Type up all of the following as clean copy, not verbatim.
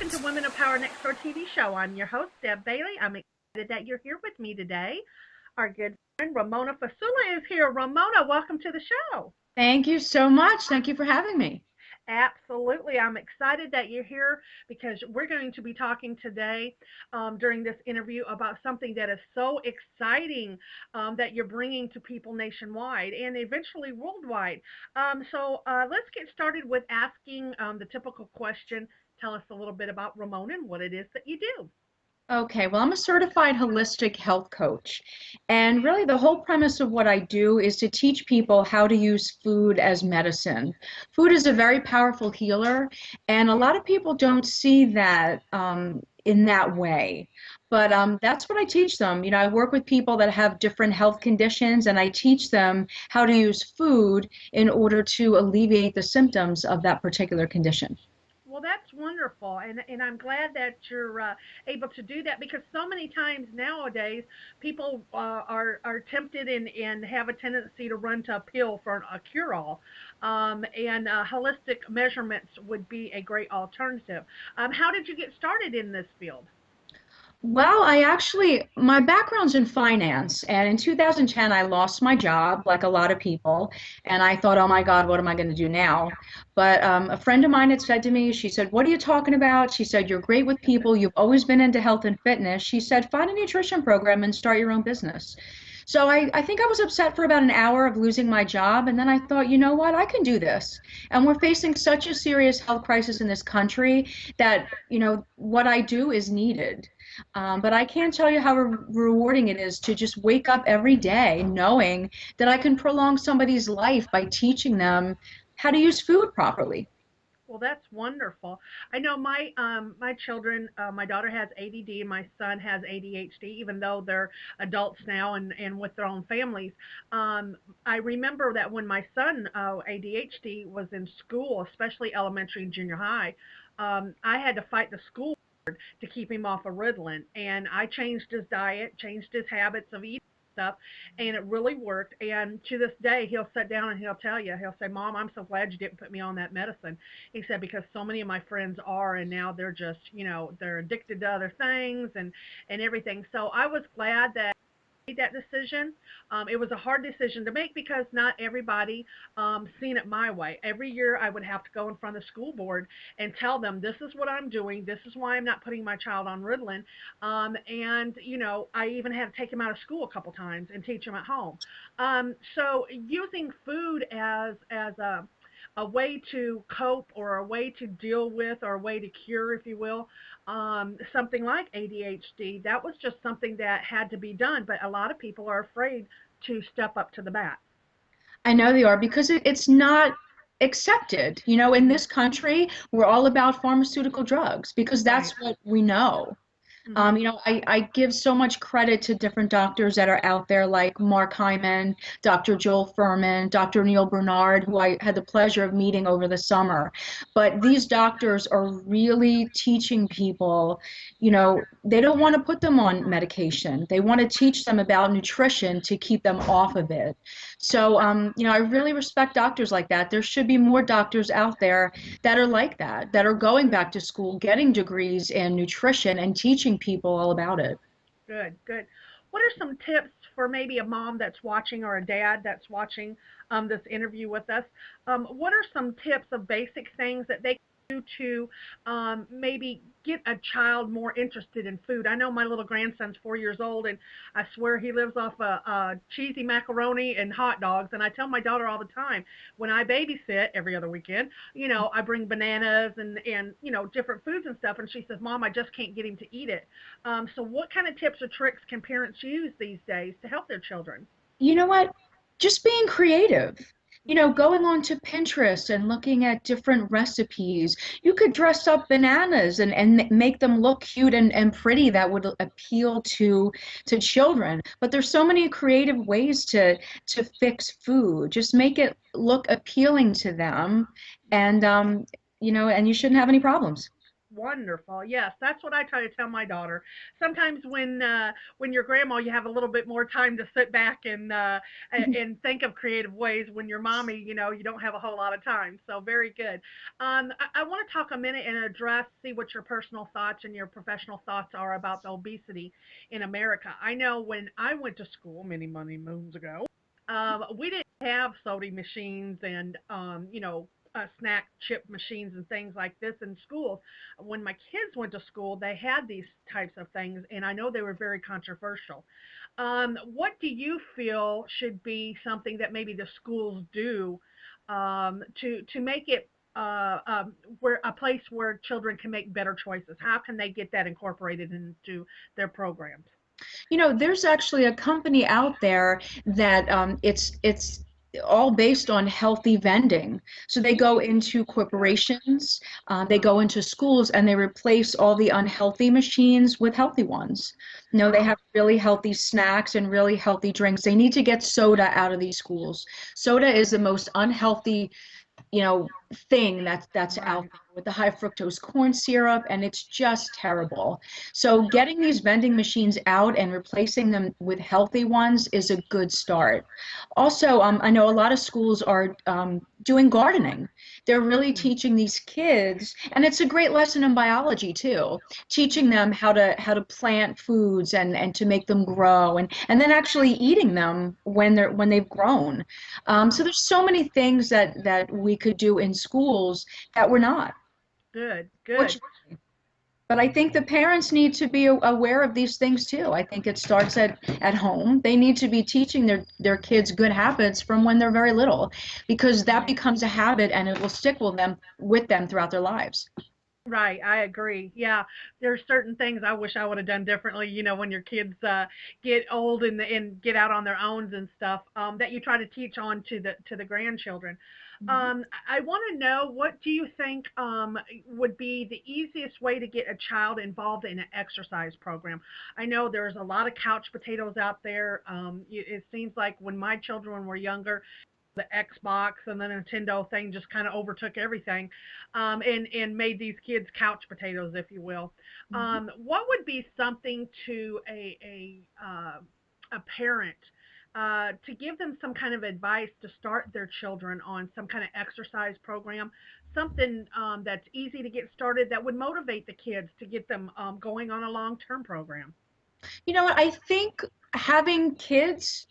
welcome to Women of Power Next Door TV show. I'm your host, Deb Bailey. I'm excited that you're here with me today. Our good friend Ramona Fasula is here. Ramona, welcome to the show. Thank you so much. Thank you for having me. Absolutely. I'm excited that you're here because we're going to be talking today during this interview about something that is so exciting that you're bringing to people nationwide and eventually worldwide. Let's get started with asking the typical question. Tell us a little bit about Ramona and what it is that you do. Okay, well, I'm a certified holistic health coach. And really, the whole premise of what I do is to teach people how to use food as medicine. Food is a very powerful healer, and a lot of people don't see that in that way. But that's what I teach them. I work with people that have different health conditions, and I teach them how to use food in order to alleviate the symptoms of that particular condition. Well, that's wonderful, and I'm glad that you're able to do that because so many times nowadays people are tempted and have a tendency to run to a pill for a cure-all, and holistic measurements would be a great alternative. How did you get started in this field? Well, my background's in finance, and in 2010, I lost my job, like a lot of people, and I thought, oh my God, what am I going to do now? But a friend of mine had said to me, she said, what are you talking about? She said, you're great with people. You've always been into health and fitness. She said, find a nutrition program and start your own business. So I think I was upset for about an hour of losing my job, and then I thought, you know what, I can do this. And we're facing such a serious health crisis in this country that, what I do is needed. But I can't tell you how rewarding it is to just wake up every day knowing that I can prolong somebody's life by teaching them how to use food properly. Well, that's wonderful. I know my children. My daughter has ADD, and my son has ADHD. Even though they're adults now and with their own families, I remember that when my son ADHD was in school, especially elementary and junior high, I had to fight the school to keep him off of Ritalin. And I changed his diet, changed his habits of eating stuff, and it really worked. And to this day, he'll sit down and he'll tell you, he'll say, Mom, I'm so glad you didn't put me on that medicine. He said, because so many of my friends are, and now they're just, they're addicted to other things and everything. So I was glad that made that decision. It was a hard decision to make because not everybody seen it my way. Every year I would have to go in front of the school board and tell them this is what I'm doing. This is why I'm not putting my child on Ritalin. And I even had to take him out of school a couple times and teach him at home. So using food as a way to cope or a way to deal with or a way to cure, if you will, something like ADHD. That was just something that had to be done, but a lot of people are afraid to step up to the bat. I know they are because it's not accepted. In Hmm. this country, we're all about pharmaceutical drugs because that's Right. what we know. Hmm. I give so much credit to different doctors that are out there, like Mark Hyman, Dr. Joel Furman, Dr. Neil Bernard, who I had the pleasure of meeting over the summer. But these doctors are really teaching people, they don't want to put them on medication. They want to teach them about nutrition to keep them off of it. So, I really respect doctors like that. There should be more doctors out there that are like that are going back to school, getting degrees in nutrition and teaching people all about it. Good, good. What are some tips for maybe a mom that's watching or a dad that's watching this interview with us? What are some tips of basic things that they can do to maybe get a child more interested in food? I know my little grandson's 4 years old, and I swear he lives off a cheesy macaroni and hot dogs. And I tell my daughter all the time when I babysit every other weekend, I bring bananas and different foods and stuff, and she says, "Mom, I just can't get him to eat it." So what kind of tips or tricks can parents use these days to help their children? You know what? Just being creative. Okay. Going on to Pinterest and looking at different recipes. You could dress up bananas and make them look cute and pretty that would appeal to children. But there's so many creative ways to fix food. Just make it look appealing to them and and you shouldn't have any problems. Wonderful. Yes, that's what I try to tell my daughter. Sometimes when you're grandma, you have a little bit more time to sit back and think of creative ways. When you're mommy, you don't have a whole lot of time. So very good. I want to talk a minute and address, see what your personal thoughts and your professional thoughts are about the obesity in America. I know when I went to school many moons ago, we didn't have soda machines and snack chip machines and things like this in schools. When my kids went to school, they had these types of things, and I know they were very controversial. What do you feel should be something that maybe the schools do to make it where a place where children can make better choices? How can they get that incorporated into their programs? There's actually a company out there that it's all based on healthy vending. So they go into Good. corporations, they go into schools, and they replace all the unhealthy machines with healthy ones. They Oh, have really healthy snacks and really healthy drinks. They need to get soda out of these schools. Soda is the most unhealthy thing that's out right. there with the high fructose corn syrup, and it's just terrible. So getting these vending machines out and replacing them with healthy ones is a good start. Also, I know a lot of schools are doing gardening. They're really Mm, teaching these kids, and it's a great lesson in biology too, teaching them how to plant foods and to make them grow, and then actually eating them when they've grown. So wow. there's so many things that we could do in schools that we're not. Good, good. Fortunately. But I think the parents need to be aware of these things too. I think it starts at home. They need to be teaching their kids good habits from when they're very little, because that Right. becomes a habit and it will stick with them throughout their lives. Right, I agree. Yeah, there's certain things I wish I would have done differently. When your kids get old and get out on their own and stuff, that you try to teach on to the grandchildren. I want to know, what do you think would be the easiest way to get a child involved in an exercise program? I know there's a lot of couch potatoes out there. It seems like when my children were younger, the Xbox and the Nintendo thing just kind of overtook everything, and made these kids couch potatoes, if you will. Mhm. What would be something to a parent to give them some kind of advice to start their children on some kind of exercise program, something that's easy to get started that would motivate the kids to get them going on a long-term program? You know what? I think having kids,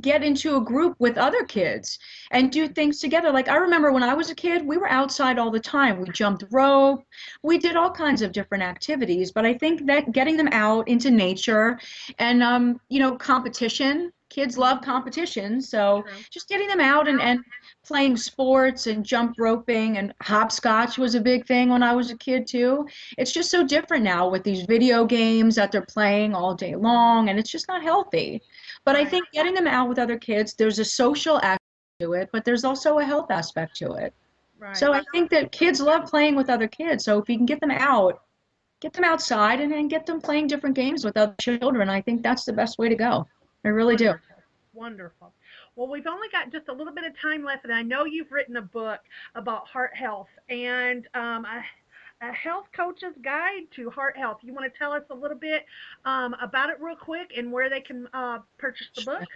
get into a group with other kids and do things together. Like I remember when I was a kid, we were outside all the time. We jumped rope, we did all kinds of different activities. But I think that getting them out into nature and competition. Kids love Mm-hmm. competition, so True. just getting them out and playing sports and jump roping and hopscotch was a big thing when I was a kid too. It's just so different now with these video games that they're playing all day long, and it's just not healthy. But I Right. think getting them out with other kids, there's a social aspect to it, but there's also a health aspect to it. So Right. I think that kids love playing with other kids. So if you can get them out, get them outside and get them playing different games with other children, I think that's the best way to go. I really do. Wonderful. Wonderful. Well, we've only got just a little bit of time left, and I know you've written a book about heart health and a health coach's guide to heart health. You want to tell us a little bit about it real quick and where they can purchase the book?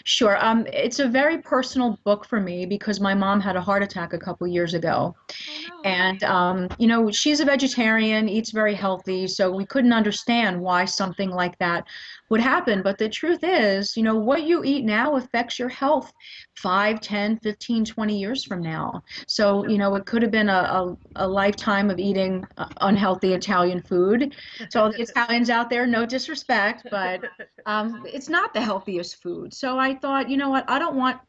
Sure. It's a very personal book for me because my mom had a heart attack a couple years ago. Oh no. And, she's a vegetarian, eats very healthy, so we couldn't understand why something like that would happen. But the truth is, what you eat now affects your health 5, 10, 15, 20 years from now. So, it could have been a lifetime of eating unhealthy Italian food. So all the Italians out there, no disrespect, but it's not the healthiest food. So I thought, you know what, I don't want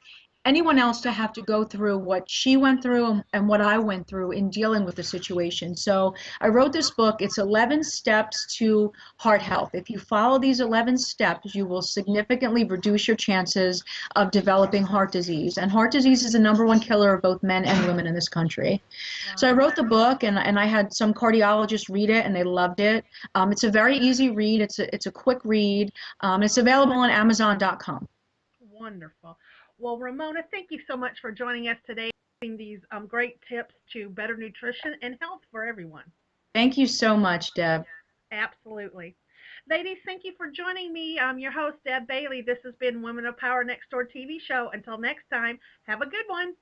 anyone else to have to go through what she went through and what I went through in dealing with the situation. So I wrote this book. It's 11 steps to heart health. If you follow these 11 steps, you will significantly reduce your chances of developing heart disease. And heart disease is the number one killer of both men and women in this country. So I Wow. wrote the book, and I had some cardiologists read it, and they loved it. It's a very easy read. It's a quick read. It's available on Amazon.com. Wonderful. Well, Ramona, thank you so much for joining us today, these great tips to better nutrition and health for everyone. Thank you so much, Deb. Absolutely. Ladies, thank you for joining me. I'm your host, Deb Bailey. This has been Women of Power Next Door TV show. Until next time, have a good one.